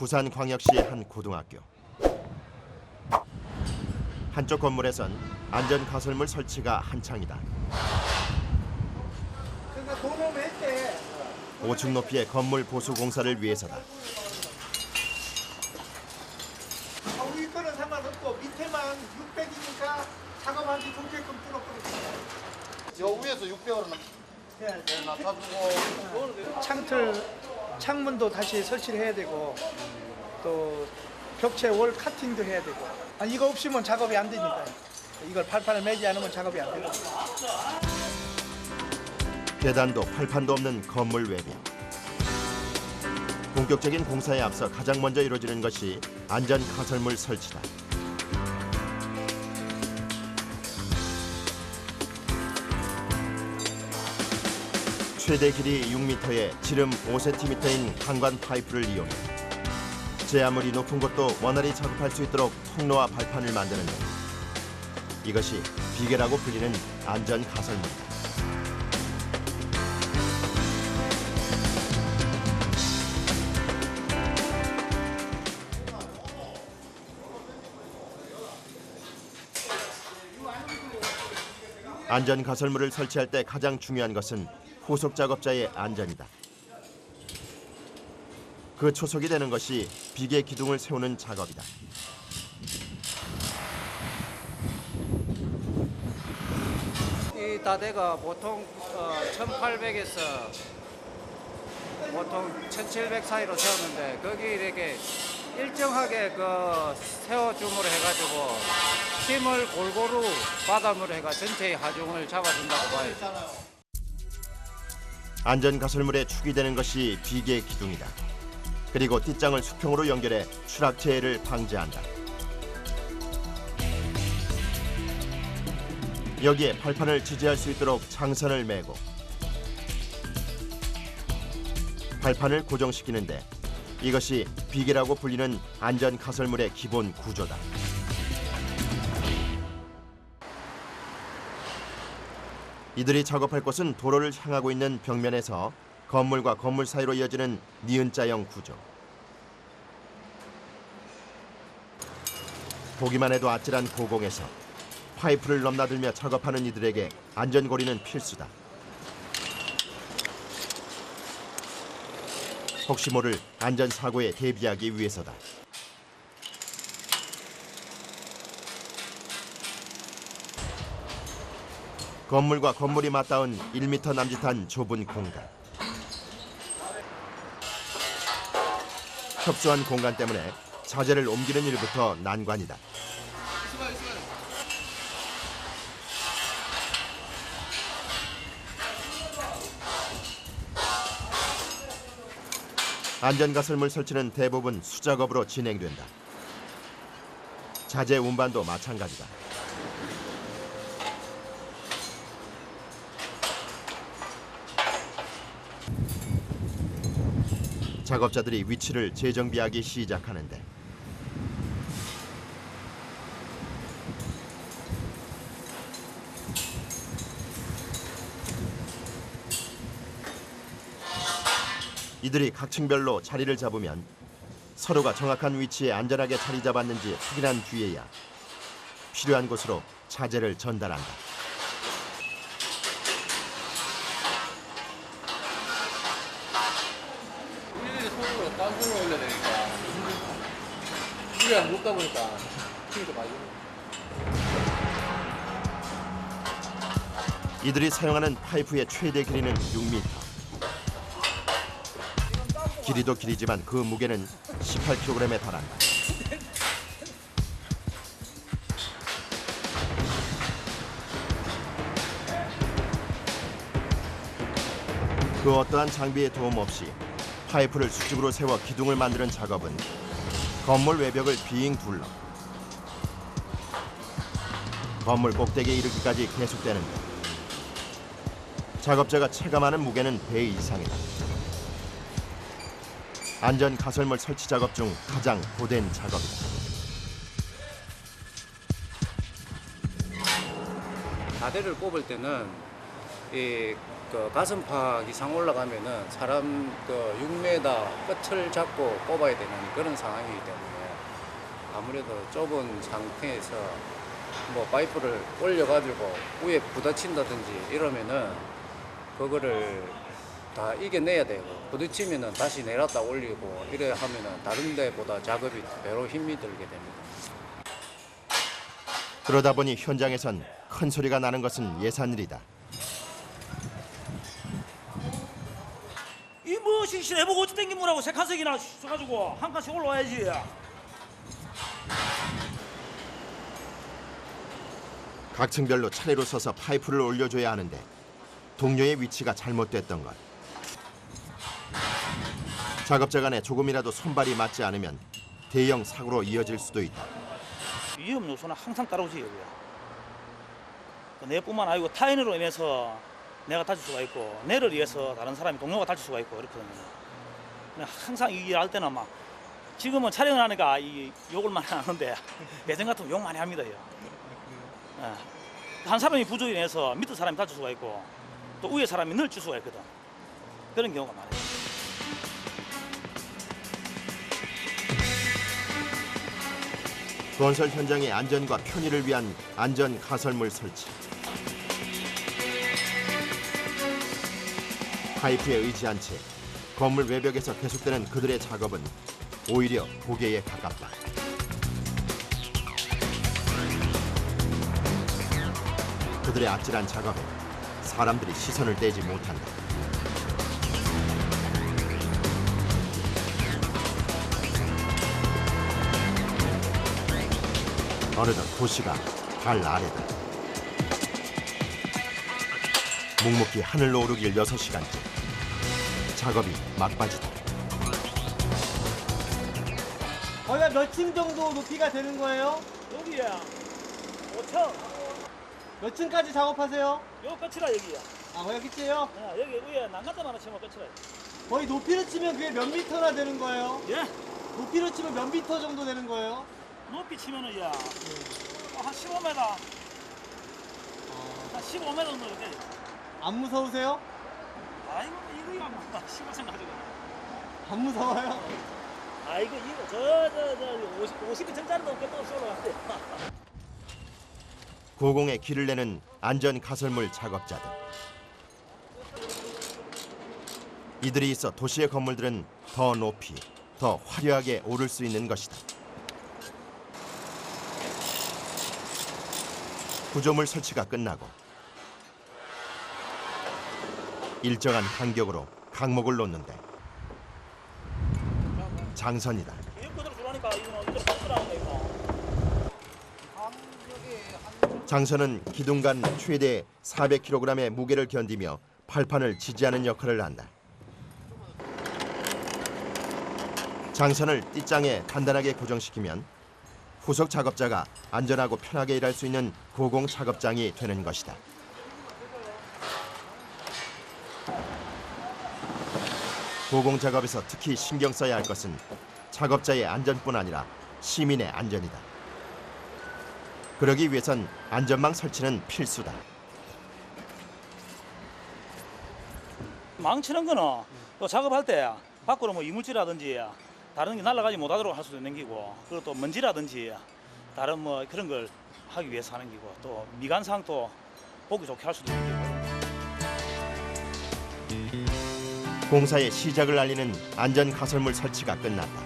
부산광역시 한 고등학교. 한쪽 건물에선 안전 가설물 설치가 한창이다. 5층 높이의 건물 보수 공사를 위해서다. 위에 거는 상관없고 밑에만 600이니까 작업하기 좋게끔 뚫었거든요. 저 위에서 600원은 놔두고 창틀, 창문도 다시 설치를 해야 되고 또 벽체 월 카팅도 해야 되고 이거 없으면 작업이 안 되니까요. 이걸 팔판을 매지 않으면 작업이 안 돼요. 계단도 팔판도 없는 건물 외벽. 본격적인 공사에 앞서 가장 먼저 이루어지는 것이 안전 가설물 설치다. 최대 길이 6m에 지름 5cm인 강관 파이프를 이용해 제아물이 높은 곳도 원활히 작업할 수 있도록 통로와 발판을 만드는데 이것이 비계라고 불리는 안전 가설물이다. 안전 가설물을 설치할 때 가장 중요한 것은 후속 작업자의 안전이다. 그 초석이 되는 것이 비계 기둥을 세우는 작업이다. 이 다대가 보통 1800에서 보통 1700 사이로 세웠는데 거기 이렇게 일정하게 세워줌으로 해가지고 힘을 골고루 바닥으로 해가 전체의 하중을 잡아준다고 봐요. 안전 가설물의 축이 되는 것이 비계 기둥이다. 그리고 띠장을 수평으로 연결해 추락재해를 방지한다. 여기에 발판을 지지할 수 있도록 장선을 매고 발판을 고정시키는데 이것이 비계라고 불리는 안전 가설물의 기본 구조다. 이들이 작업할 곳은 도로를 향하고 있는 벽면에서 건물과 건물 사이로 이어지는 니은자형 구조. 보기만 해도 아찔한 고공에서 파이프를 넘나들며 작업하는 이들에게 안전고리는 필수다. 혹시 모를 안전사고에 대비하기 위해서다. 건물과 건물이 맞닿은 1m 남짓한 좁은 공간. 협소한 공간 때문에 자재를 옮기는 일부터 난관이다. 안전가설물 설치는 대부분 수작업으로 진행된다. 자재 운반도 마찬가지다. 작업자들이 위치를 재정비하기 시작하는데 이들이 각 층별로 자리를 잡으면 서로가 정확한 위치에 안전하게 자리 잡았는지 확인한 뒤에야 필요한 곳으로 자재를 전달한다. 땅콩을 올려야 되니까 이게 안 높다 보니까 힘이 더 많이 이들이 사용하는 파이프의 최대 길이는 6m. 길이도 길이지만 그 무게는 18kg에 달한다. 그 어떠한 장비의 도움 없이 파이프를 수직으로 세워 기둥을 만드는 작업은 건물 외벽을 빙 둘러 건물 꼭대기에 이르기까지 계속되는데 작업자가 체감하는 무게는 배 이상이다. 안전 가설물 설치 작업 중 가장 고된 작업이다. 다대를 꼽을 때는 이 그 가슴팍 이상 올라가면은 사람 그 6m 끝을 잡고 뽑아야 되는 그런 상황이기 때문에 아무래도 좁은 상태에서 뭐 파이프를 올려가지고 위에 부딪힌다든지 이러면은 그거를 다 이겨내야 되고 부딪히면은 다시 내렸다 올리고 이래 하면은 다른 데보다 작업이 배로 힘이 들게 됩니다. 그러다 보니 현장에선 큰 소리가 나는 것은 예산일이다. 이 뭐 해보고 어찌 땡긴 문하고 세 칸씩이나 써가지고 한 칸씩 올라와야지. 각 층별로 차례로 서서 파이프를 올려줘야 하는데 동료의 위치가 잘못됐던 것. 작업자 간에 조금이라도 손발이 맞지 않으면 대형 사고로 이어질 수도 있다. 위험 요소는 항상 따라오지 여기야. 내뿐만 아니고 타인으로 인해서 내가 다칠 수가 있고 내를 위해서 다른 사람이 동료가 다칠 수가 있고 그렇거든요. 그냥 항상 이 일할 때는 막 지금은 촬영을 하니까 이 욕을 많이 하는데 예전 같으면 욕 많이 합니다. 한 사람이 부조로 인해서 밑에 사람이 다칠 수가 있고 또 위에 사람이 늘 줄 수가 있거든. 그런 경우가 많아요. 건설 현장의 안전과 편의를 위한 안전 가설물 설치. 파이프에 의지한 채 건물 외벽에서 계속되는 그들의 작업은 오히려 고개에 가깝다. 그들의 아찔한 작업에 사람들이 시선을 떼지 못한다. 어느덧 도시가 발 아래다. 묵묵히 하늘로 오르길 6시간째. 작업이 막바지다. 거기가 몇 층 정도 높이가 되는 거예요? 여기야 5층 몇 층까지 작업하세요? 요 끝이라 여기야. 아, 거기 끝이에요? 여기 위에 난간다만 치면 끝이라. 거의 높이로 치면 그게 몇 미터나 되는 거예요? 예? 높이로 치면 몇 미터 정도 되는 거예요? 높이 치면은 야, 한 15m, 한 15m 정도 돼. 안 무서우세요? 아이고 이거야 뭐 심어서 가지고. 안 무서워요? 아이고 이거 저 50m짜리도 없겠다 없어 올라갔대. 고공에 길을 내는 안전 가설물 작업자들. 이들이 있어 도시의 건물들은 더 높이, 더 화려하게 오를 수 있는 것이다. 구조물 설치가 끝나고 일정한 간격으로 강목을 놓는데 장선이다. 이거 그대로 들어가니까 이거는 이대로 들어가는 거 이거. 장선은 기둥간 최대 400kg의 무게를 견디며 발판을 지지하는 역할을 한다. 장선을 띠장에 단단하게 고정시키면 후속 작업자가 안전하고 편하게 일할 수 있는 고공 작업장이 되는 것이다. 고공 작업에서 특히 신경 써야 할 것은 작업자의 안전뿐 아니라 시민의 안전이다. 그러기 위해선 안전망 설치는 필수다. 망치는 거는 또 작업할 때 밖으로 뭐 이물질이라든지 다른 게 날아가지 못하도록 할 수도 있는 기고, 그리고 또 먼지라든지 다른 뭐 그런 걸 하기 위해서 하는 기고, 또 미관상도 보기 좋게 할 수도 있는 기고. 공사의 시작을 알리는 안전 가설물 설치가 끝났다.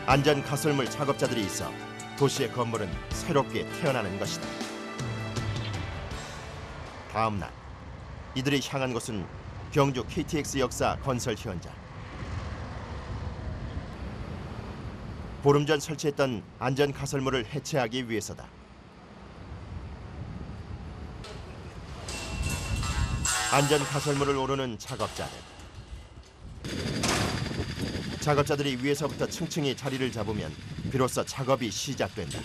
안전 가설물 작업자들이 있어 도시의 건물은 새롭게 태어나는 것이다. 다음 날 이들이 향한 곳은 경주 KTX 역사 건설 현장. 보름 전 설치했던 안전 가설물을 해체하기 위해서다. 안전 가설물을 오르는 작업자들. 작업자들이 위에서부터 층층이 자리를 잡으면 비로소 작업이 시작된다.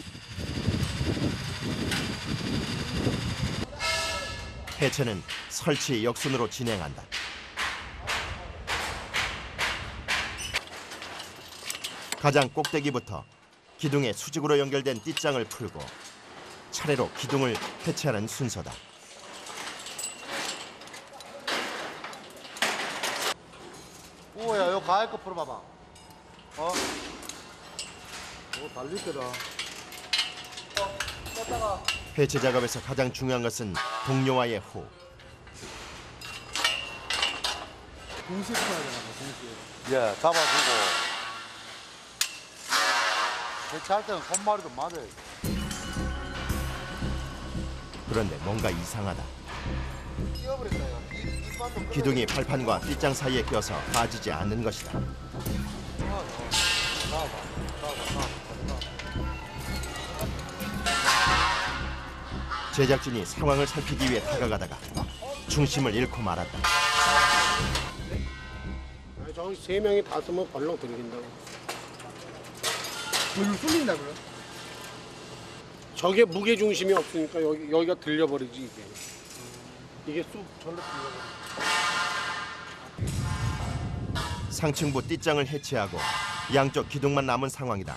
해체는 설치 역순으로 진행한다. 가장 꼭대기부터 기둥에 수직으로 연결된 띠장을 풀고 차례로 기둥을 해체하는 순서다. 가을 거 풀어봐봐. 달릴 거다. 해체 작업에서 가장 중요한 것은 동료와의 호흡. 동시에 풀어야 되나 봐, 동시에. 예, 잡아주고. 대체할 때는 손마리도 맞아야 돼. 그런데 뭔가 이상하다. 끼워버렸어요. 입반도 기둥이 발판과 뒷장 사이에 껴서 빠지지 않는 것이다. 제작진이 상황을 살피기 위해 다가가다가 중심을 잃고 말았다. 저기 세 명이 다 쓰면 벌렁 들긴다고. 물을 뚫린다고요? 저게 무게 중심이 없으니까 여기가 들려버리지 이게. 이게 쑥 절로 들려버려. 상층부 뒷장을 해체하고 양쪽 기둥만 남은 상황이다.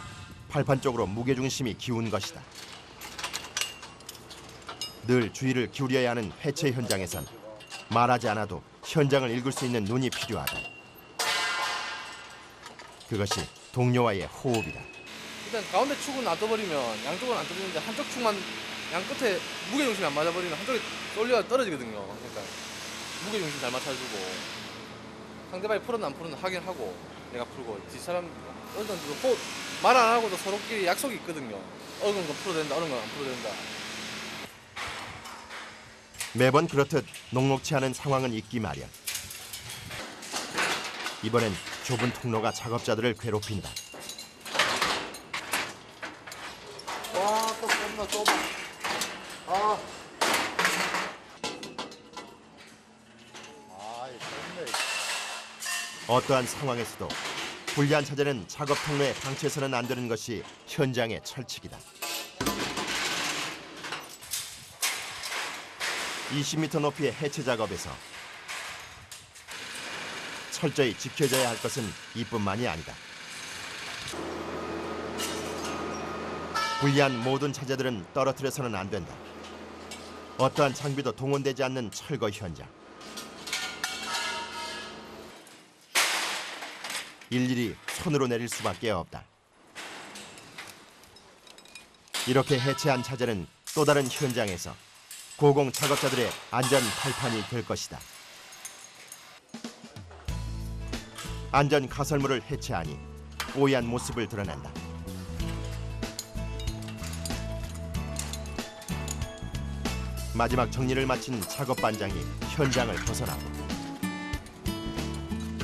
발판 쪽으로 무게중심이 기운 것이다. 늘 주의를 기울여야 하는 해체 현장에선 말하지 않아도 현장을 읽을 수 있는 눈이 필요하다. 그것이 동료와의 호흡이다. 일단 가운데 축은 놔둬버리면 양쪽은 안 떨어지는데 한쪽 축만 양 끝에 무게중심이 안 맞아버리면 한쪽이 쏠려 떨어지거든요. 그러니까 무게중심 잘 맞춰주고 상대방이 풀었나 안 풀었나 확인하고 내가 풀고 뒷사람 어느 정도 말 안 하고도 서로끼리 약속이 있거든요. 어느 건 풀어야 된다, 어느 건 안 풀어야 된다. 매번 그렇듯 녹록치 않은 상황은 있기 마련. 이번엔 좁은 통로가 작업자들을 괴롭힌다. 와, 또 겁나 좁아. 아. 아이, 좁네. 어떠한 상황에서도 불리한 차제는 작업 통로에 방치해서는 안 되는 것이 현장의 철칙이다. 20m 높이의 해체 작업에서 철저히 지켜져야 할 것은 이뿐만이 아니다. 불리한 모든 차제들은 떨어뜨려서는 안 된다. 어떠한 장비도 동원되지 않는 철거 현장. 일일이 손으로 내릴 수밖에 없다. 이렇게 해체한 차제는 또 다른 현장에서 고공 작업자들의 안전 발판이 될 것이다. 안전 가설물을 해체하니 오해한 모습을 드러낸다. 마지막 정리를 마친 작업 반장이 현장을 벗어나고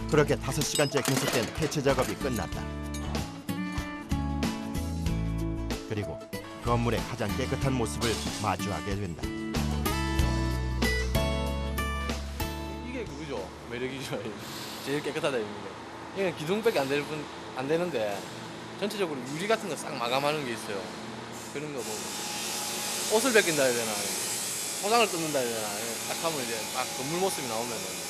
그렇게 5시간째 계속된 해체 작업이 끝났다. 그리고 건물의 가장 깨끗한 모습을 마주하게 된다. 이게 그거죠. 매력이죠. 제일 깨끗하다 이게. 이게 기둥밖에 안 되는데 전체적으로 유리 같은 거 싹 마감하는 게 있어요. 그런 거 뭐 옷을 벗긴다 해야 되나, 포장을 뜯는다 해야 되나, 딱 하면 이제 딱 건물 모습이 나오면은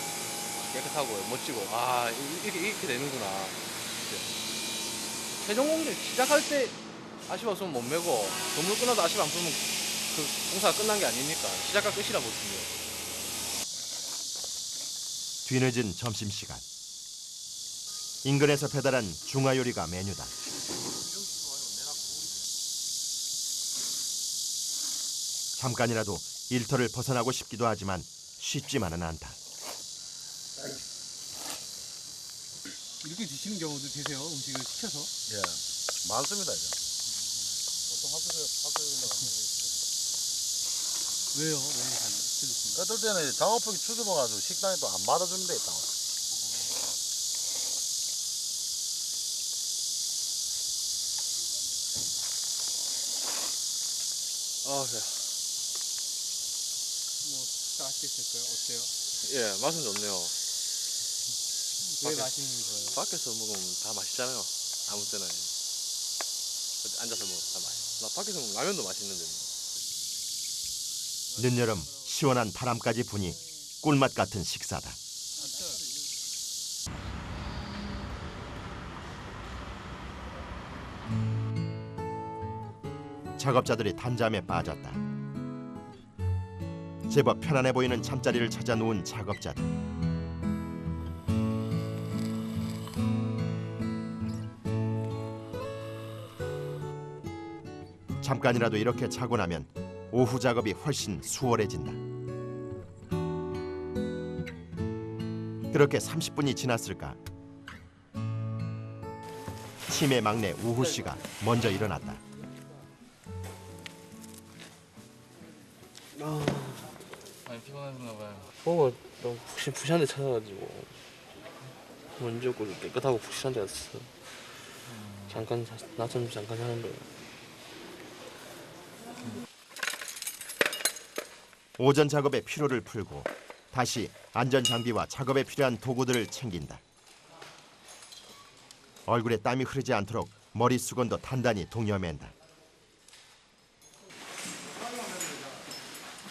깨끗하고 멋지고 아 이렇게 되는구나. 최종 공정 시작할 때 아쉬웠으면 못 메고 건물 끝나도 아쉬움 안 풀면 그 공사가 끝난 게 아니니까 시작과 끝이라 보시면. 뒤늦은 점심시간. 인근에서 배달한 중화요리가 메뉴다. 잠깐이라도 일터를 벗어나고 싶기도 하지만 쉽지만은 않다. 이렇게 드시는 경우도 되세요? 음식을 시켜서? 예, 많습니다, 이제. 보통 학교 왜요? 왜 드십니까? 어떨 때는 작업복이 추접어가지고 식당에 또 안 받아주는 데 있다고. 배. 뭐 맛있겠어요? 어때요? 예, 맛은 좋네요. 왜 맛있는 거예요? 밖에서 먹으면 다 맛있잖아요. 아무 때나. 앉아서 먹으면 다 맛있어. 나 밖에서 먹으면 라면도 맛있는데. 늦여름 시원한 바람까지 부니 꿀맛 같은 식사다. 작업자들이 단잠에 빠졌다. 제법 편안해 보이는 잠자리를 찾아 누운 작업자들. 잠깐이라도 이렇게 자고 나면 오후 작업이 훨씬 수월해진다. 그렇게 30분이 지났을까? 팀의 막내 우후 씨가 먼저 일어났다. 많이 피곤하셨나 봐요. 너무 푹신푹신한 데 찾아가지고 먼저 고 깨끗하고 푹신한 데 갔어. 잠깐 낮잠 잠깐 자는 거예요. 오전 작업의 피로를 풀고 다시 안전 장비와 작업에 필요한 도구들을 챙긴다. 얼굴에 땀이 흐르지 않도록 머리 수건도 단단히 동여맨다.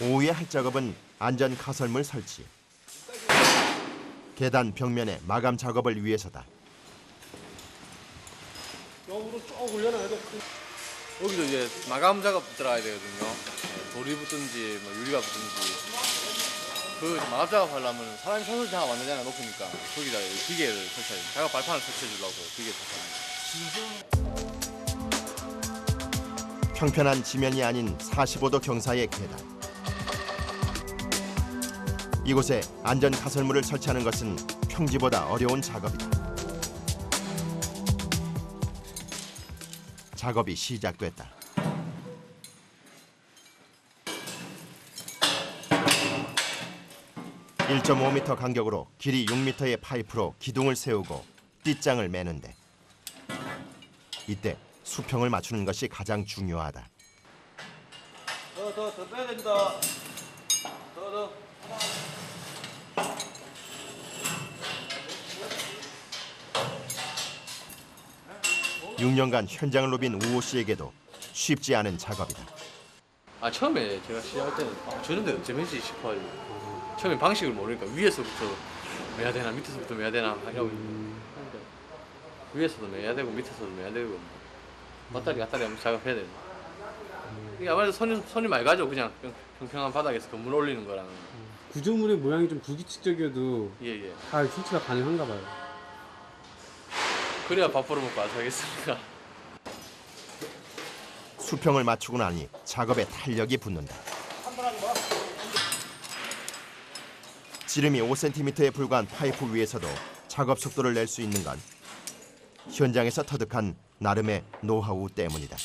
오후에 할 작업은 안전 가설물 설치. 계단 벽면의 마감 작업을 위해서다. 여기도 이제 마감 작업 들어가야 되거든요. 돌이 붙든지 뭐 유리가 붙든지. 그 마감 작업 하려면 사람이 손을 다 완전히 높으니까 거기다 기계를 설치해야 돼. 작업 발판을 설치해 주려고 기계 설치합니다. 평편한 지면이 아닌 45도 경사의 계단. 이곳에 안전 가설물을 설치하는 것은 평지보다 어려운 작업이다. 작업이 시작됐다. (1.5m) 간격으로 길이 6m의 파이프로 기둥을 세우고 띠장을 매는데 이때 수평을 맞추는 것이 가장 중요하다. 더 빼야 됩니다. 더. 6년간 현장을 누빈 우호 씨에게도 쉽지 않은 작업이다. 처음에 제가 시작할 때는 저런 데 어쩌 매지 싶어가지고 처음에 방식을 모르니까 위에서부터 매야 되나 밑에서부터 매야 되나 하려고 위에서도 매야 되고 밑에서도 매야 되고 왔다리 하면서 작업해야 되나. 이게 아무래도 손이 많이 가죠. 그냥 평평한 바닥에서 건물 올리는 거랑. 구조물의 모양이 좀 불규칙적이어도 예. 다 설치가 가능한가 봐요. 그래야 밥 벌어먹고 와서 하겠습니까. 수평을 맞추고 나니 작업에 탄력이 붙는다. 지름이 5cm에 불과한 파이프 위에서도 작업 속도를 낼 수 있는 건 현장에서 터득한 나름의 노하우 때문이다.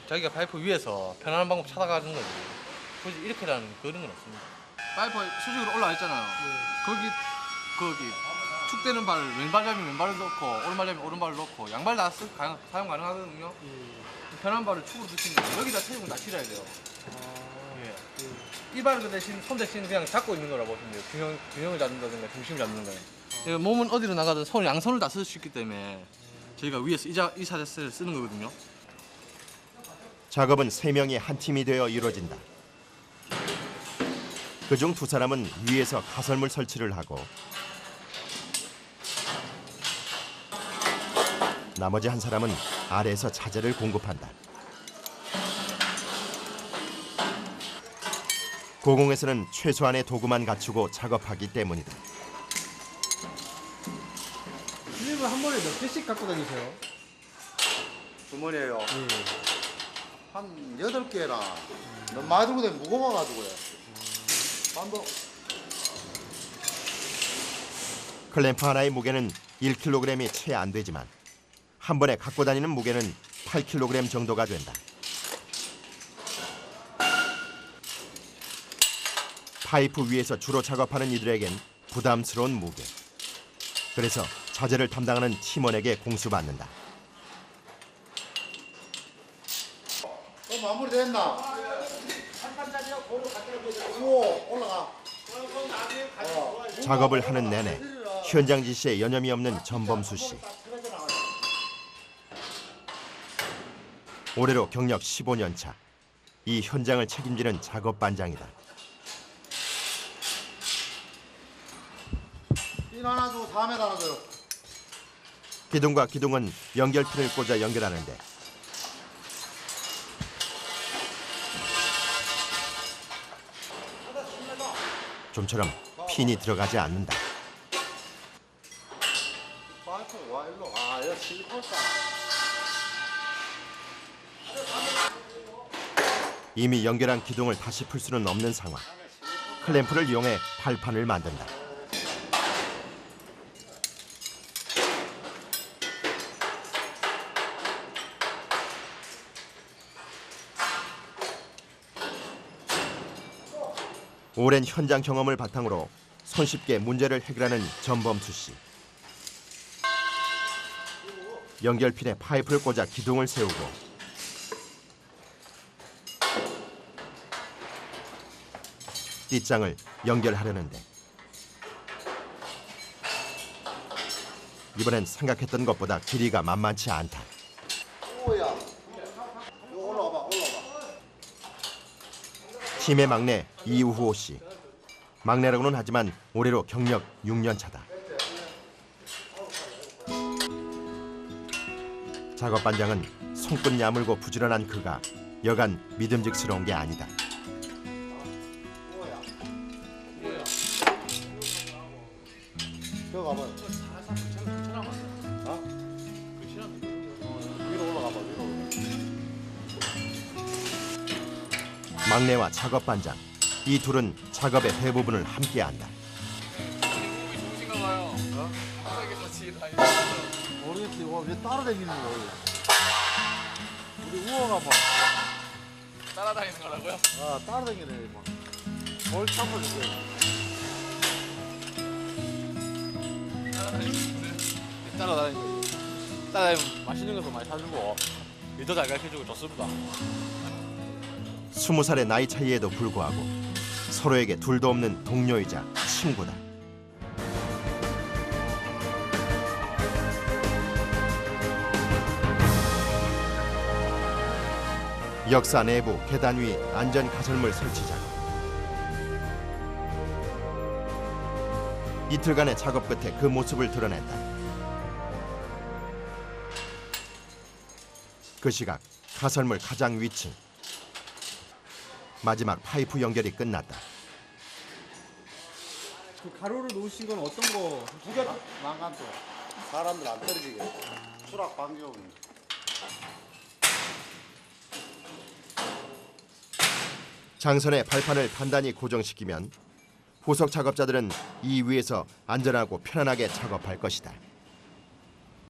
자기가 파이프 위에서 편안한 방법 찾아가는 거지. 굳이 이렇게라는 그런 건 없습니다. 파이프 수직으로 올라와 있잖아요. 거기 축 되는 발을 왼발 잡으면 왼발을 넣고 오른발 잡으면 오른발을 넣고 양발 다 사용 가능하거든요. 편한 발을 축으로 드시면 여기다 체중을 다 실어야 돼요. 이 발을 그 대신 손 대신 그냥 잡고 있는 거라 보시면 돼요. 균형을 잡는다든가 중심을 잡는 거예요. 몸은 어디로 나가든 양손을 다 쓸 수 있기 때문에 저희가 위에서 이 자세를 쓰는 거거든요. 작업은 3명이 한 팀이 되어 이루어진다. 그중 2사람은 위에서 가설물 설치를 하고 나머지 1사람은 아래에서 자재를 공급한다. 고공에서는 최소한의 도구만 갖추고 작업하기 때문이다. 선생님은 한 번에 몇 개씩 갖고 다니세요? 주머니에요. 한 8개나 너무 많이 들고 다니면 무거워가지고요. 반도. 클램프 하나의 무게는 1kg이 채 안 되지만 한 번에 갖고 다니는 무게는 8kg 정도가 된다. 파이프 위에서 주로 작업하는 이들에겐 부담스러운 무게. 그래서 자재를 담당하는 팀원에게 공수받는다. 마무리 됐나? 오, 올라가. 작업을 하는 내내 현장 지시에 여념이 없는 전범수 씨. 올해로 경력 15년 차. 이 현장을 책임지는 작업 반장이다. 핀 하나 주고 4m 하나 줘요. 기둥과 기둥은 연결핀을 꽂아 연결하는데 좀처럼 핀이 들어가지 않는다. 파이프 와 일로. 아 여기 실리콘 싸. 이미 연결한 기둥을 다시 풀 수는 없는 상황. 클램프를 이용해 발판을 만든다. 오랜 현장 경험을 바탕으로 손쉽게 문제를 해결하는 전범수 씨. 연결핀에 파이프를 꽂아 기둥을 세우고 띠장을 연결하려는데 이번엔 생각했던 것보다 길이가 만만치 않다. 오야. 이거 올라와봐. 팀의 막내 이우호 씨. 막내라고는 하지만 올해로 경력 6년 차다. 작업 반장은 손끝 야물고 부지런한 그가 여간 믿음직스러운 게 아니다. 저기 가봐요. 어? 위로 올라가봐. 막내와 작업 반장. 이 둘은 작업의 대부분을 함께한다. 모르겠지. 왜 따라다니는 거야? 우리 우호가 막 따라다니는 거라고요? 아, 따라다니네 막. 뭘 참고 있어. 따라다니면 맛있는 것도 많이 사주고 일도 잘 가르쳐주고 좋습니다. 20살의 나이 차이에도 불구하고 서로에게 둘도 없는 동료이자 친구다. 역사 내부 계단 위 안전 가설물 설치 작업. 이틀간의 작업 끝에 그 모습을 드러낸다. 그 시각 가설물 가장 위층. 마지막 파이프 연결이 끝났다. 그 가로를 놓으신 건 어떤 거? 난간도 사람들 안 떨어지게 수락 방지용. 장선의 발판을 단단히 고정시키면 후속 작업자들은 이 위에서 안전하고 편안하게 작업할 것이다.